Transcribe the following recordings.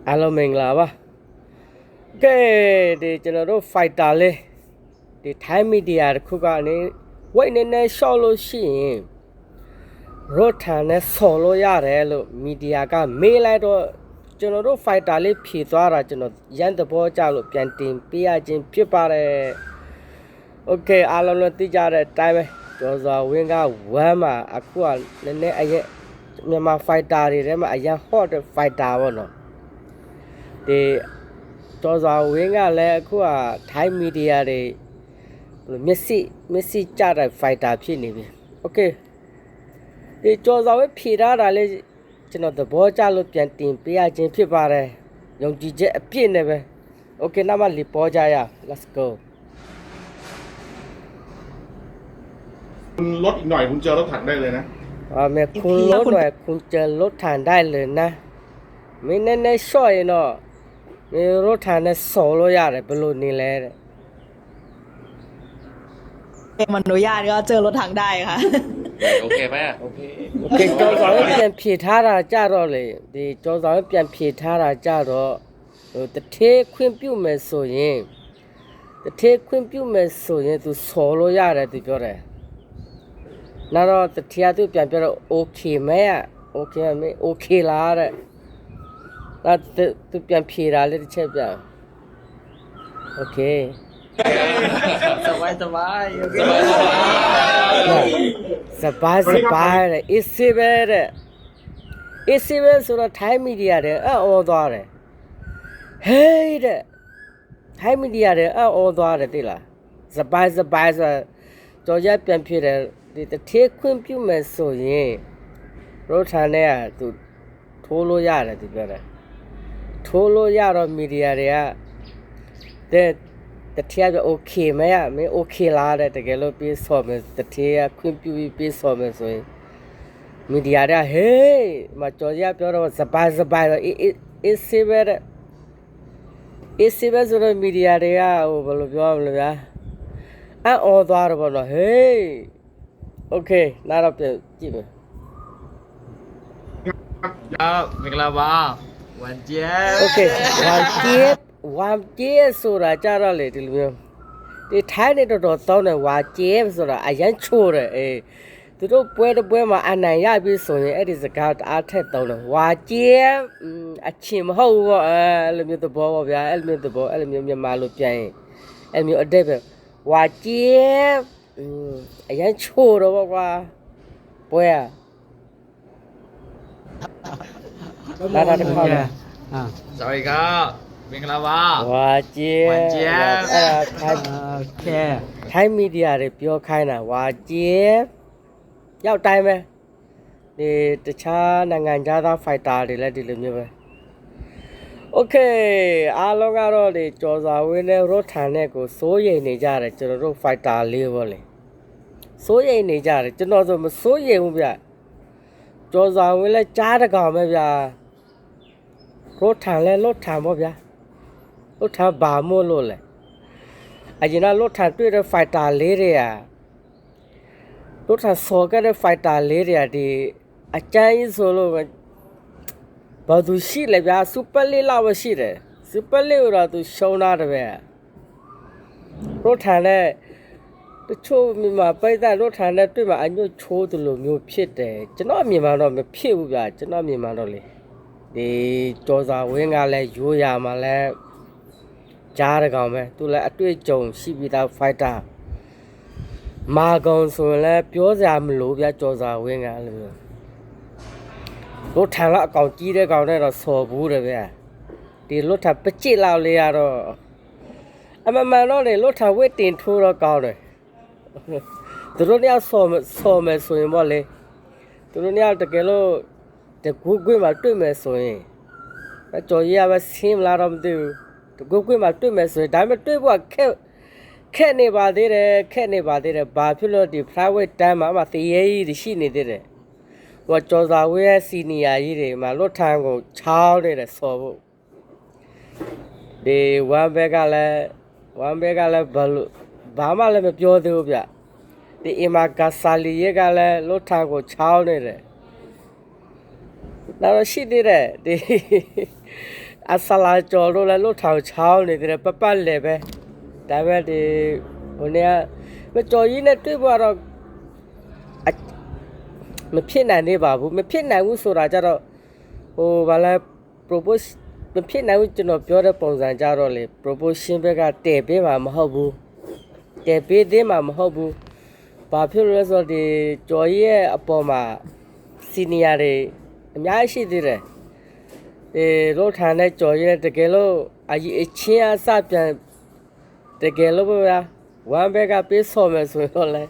အားလုံးမင်္ဂလာပါကဲဒီကျွန်တော်တို့ fighter လေးဒီ Thai media တခုကနေဝိတ်နေရှော့လို့ရှိရင်ရော့ထန်နဲ့ဆော်လို့ရတယ်လို့ media ကမေးလိုက်တော့ကျွန်တော်တို့ fighter လေးဖြေသွားတာကျွန်တော်ရန်တဘောကြလို့ပြန်တင်ပေးရခြင်းဖြစ်ပါတယ် okay အားလုံးလည်းသိကြတဲ့အတိုင်းပဲကျော်စွာဝင်းက1မှာအခုကနည်းနည်းအရင်မြန်မာ fighter တွေထဲမှာအရင် hot fighter ပေါ့နော်ဒီကျော်စွာဝင်းကလည်းအခုက Thai media တွေမျက်စိကြတဲ့ fighter ဖြစ်နေပြီ okay ဒီကျော်စွာဝင်းဖြေထားတာလေးကျွန်တော်သဘောကျလို့ပြန်တင်ပေးရခြင်းဖြစ်ပါတယ်ယုံကြည်ချက်အပြည့်နဲ့ပဲ okay နောက်မှလီပေါ်ကြရ let's go คุณลดอีกหน่อยคุณเจอรถถังได้เลยนะ แม่คุณลดหน่อยคุณจะลดทานได้เลยนะไม่แน่ๆช่วยเนาะมีรถทานเนี่ยส่งรถยาเลยไปรุ่นนี้แล้ว มันอนุญาตก็เจอรถถังได้ค่ะ โอเคไหมอ่ะ โอเคจอสาวเปลี่ยนผิดท่าราจ้ารอเลยဒီจอสาวเปลี่ยนผิดท่าราจ้ารอตะเทခွင့်ပြုမယ်ဆိုရင်ตะเทခွင့်ပြုမယ်ဆိုရင်သူဆော်လို့ရတယ်သူပြောတယ်နောက်တော့တတိယသူပြန်ပြောတော့ okay မဲอ่ะ okay မဲ okay လားတဲ့နောက်သူပြန်ဖြေတာလေးတစ်ချက်ပြ okay สบายสบายโอเค สบายတဲ့ easy ပဲတဲ့ easy ပဲဆိုတော့ Thai media တဲ့အော်သွားတယ် hey တဲ့ Thai media တဲ့အော်သွားတယ်သိလားစဘိုင်းဆိုတော့ကြော်ရပြန်ဖြေတယ်ဒီတထေးခွင့်ပြုမယ်ဆိုရင်ရောထန်နဲ့ကသူထိုးလို့ရတယ်သူပြောတယ်ထိုးလို့ရတော့မီဒီယာတွေကတဲ့တထေးကโอเคမရမင်းโอเคလားတဲ့တကယ်လို့ပြေးဆော်မယ်တထေးကခွင့်ပြုပြီးပြေးဆော်မယ်ဆိုရင်မီဒီယာတွေကဟေးမကြော်ရပြောတော့စပိုင်တော့အေးစေးပဲတဲ့အေးစေးပဲဆိုတော့မီဒီယာတွေကဟိုဘယ်လိုပြောမလဲဗျာအော်သွားတော့ဘောနော်ဟေးokay နားတော့ပြန်ကြည့်မယ် ครับမင်္ဂလာပါวันเจี๊ยบ okay ဝမ်ကျေးဆိုတာကြတော့လေဒီလိုမျိုးဒီထိုင်းနေတော့တောင်းတယ်ဝါကျေးဆိုတာအရန်ချိုးတယ်အေးသူတို့ပွဲမှာအနိုင်ရပြီဆိုရင်အဲ့ဒီစကားအားထက်တောင်းတယ်ဝါကျေးအချင်းမဟုတ်ဘူးပေါ့အဲ့လိုမျိုးသဘောပေါ့ဗျာအဲ့လိုမျိုးသဘောအဲ့လိုမျိုးမြန်မာလိုပြန်ရင်အဲ့လိုမျိုးအတိတ်ပဲဝါကျေးအရန်ချိုးတော့ပေါ့ကွာပွဲอ่ะလာတခါလား สวัสดีครับမင်္ဂလာပါ ဝါကျေး ဝါကျေး အဲ့ဒါထိုင်းမီဒီယာတွေပြောခိုင်းတာဝါကျေးရောက်တိုင်းပဲဒီတခြားနိုင်ငံသား fighter တွေလည်းဒီလိုမျိုးပဲ okay အားလုံးကတော့ဒီကျော်စွာဝင်းနဲ့ရော့ထန်နဲ့ကိုစိုးရိမ်နေကြတယ်ကျွန်တော်တို့ fighter လေးပေါ့လေစိုးရိမ်နေကြတယ်ကျွန်တော်ဆိုမစိုးရိမ်ဘူးဗျကျော်စွာဝင်းလည်းကြားတကောင်ပဲဗျရော့ထန်လည်းလော့ထန်ပေါ့ဗျလော့ထန်ဘာမို့လို့လဲအရင်ကလော့ထန်တွေ့တဲ့ fighter လေးတွေကလော့ထန်ဆော်ခဲ့တဲ့ fighter လေးတွေကဒီအကျန်းကြီးဆိုလို့ဘာသူရှိလဲဗျာ super လေးလောက်ပဲရှိတယ် super လေးတော့သူရှုံးတာတပဲလော့ထန်နဲ့တချို့မြန်မာပိတ်သက်လော့ထန်နဲ့တွေ့မှာအညွတ်ချိုးသလိုမျိုးဖြစ်တယ်ကျွန်တော်အမြင်မှတော့မဖြစ်ဘူးဗျာကျွန်တော်အမြင်မှတော့လေဒီကျော်စာဝင်းကလည်းရိုးရမှာလည်းကြားတကောင်ပဲသူလည်းအတွေ့အကြုံရှိပြီးသား fighter မာကောင်ဆိုရင်လည်းပြောစရာမလိုဗျာကျော်စာဝင်းကအဲ့လိုမျိုးလွတ်ထန်လောက်အကောင်ကြီးတဲ့ကောင်နဲ့တော့ဆော်ဘူးတယ်ဗျာဒီလွတ်ထန်ပကြစ်လောက်လေးရတော့အမှန်မှန်တော့လေလွတ်ထန်ဝစ်တင်ထိုးတော့ကောင်းတယ်သူတို့เนี่ยဆော်မယ်ဆိုရင်ပေါ့လေသူတို့เนี่ยတကယ်လို့တကူကွင်းမှာတွေ့မယ်ဆိုရင်ကြော်ရရပဲဆင်းလာတော့မသိဘူးတကူကွင်းမှာတွေ့မယ်ဆိုရင်ဒါပေမဲ့တွေ့ဖို့ခက်နေပါသေးတယ်ဘာဖြစ်လို့ဒီ private time မှာတရေကြီးရှိနေသေးတယ်ဟိုကျော်စာဝဲရဲ့ senior ကြီးတွေမှာလွတ်ထန်ကိုချောင်းနေတယ်ဆော်ဖို့ဒီone bag ကလည်းဘာမှလည်းမပြောသေးဘူးဗျဒီအီမာကာဆာလီရဲ့ကလည်းလွတ်ထန်ကိုချောင်းနေတယ်နောက်တော့ရှိသေးတယ်ဒီ အဆလာကျော်လို့လည်းလို့ထောင်ချောင်းနေတယ်ပပတ်လေပဲဒါပေမဲ့ဒီဟိုနေ့မကျော်ကြီးနဲ့တွေ့ဖို့တော့မဖြစ်နိုင်နေပါဘူးမဖြစ်နိုင်ဘူးဆိုတာကြတော့ဟိုဘာလဲ propose မဖြစ်နိုင်ဘူးကျွန်တော်ပြောတဲ့ပုံစံကြတော့လေ proposition ဘက်ကတည်ပေးမှာမဟုတ်ဘူးတည်ပေးသေးမှာမဟုတ်ဘူးဘာဖြစ်လို့လဲဆိုတော့ဒီကျော်ကြီးရဲ့အပေါ်မှာ senior တွေအများကြီးရှိသေးတယ်တို့ထားတဲ့ကြော်ရဲတကယ်လို့အချင်းအစပြန်တကယ်လို့ဗျာဝမ်ဘက်ကပေးဆော်မယ်ဆိုတော့လေ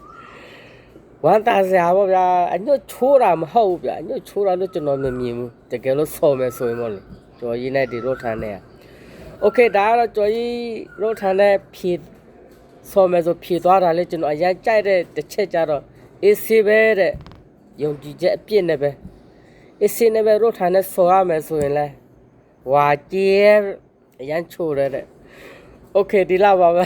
ဝမ်တာစရာပေါ့ဗျာအညွတ်ချိုးတာမဟုတ်ဘူးဗျာအညွတ်ချိုးတာလို့ကျွန်တော်မမြင်ဘူးတကယ်လို့ဆော်မယ်ဆိုရင်ပေါ့လေကြော်ရည်နဲ့ဒီတို့ထားတဲ့โอเคဒါကတော့ကြော်ရည်တို့ထားတဲ့ဖြည့်ဆော်မယ်ဆိုဖြည့်သွားတာလေကျွန်တော်အရင်ကြိုက်တဲ့တစ်ချက်ကြတော့ AC ပဲတဲ့ယုံကြည်ချက်အပြည့်နဲ့ပဲအစင်းနဲ့ပဲတို့ထားနဲ့ဆော်ရမယ်ဆိုရင်လဲဝါကျဲအရန်ချိုးရတဲ့โอเคဒီလောက်ပါပဲ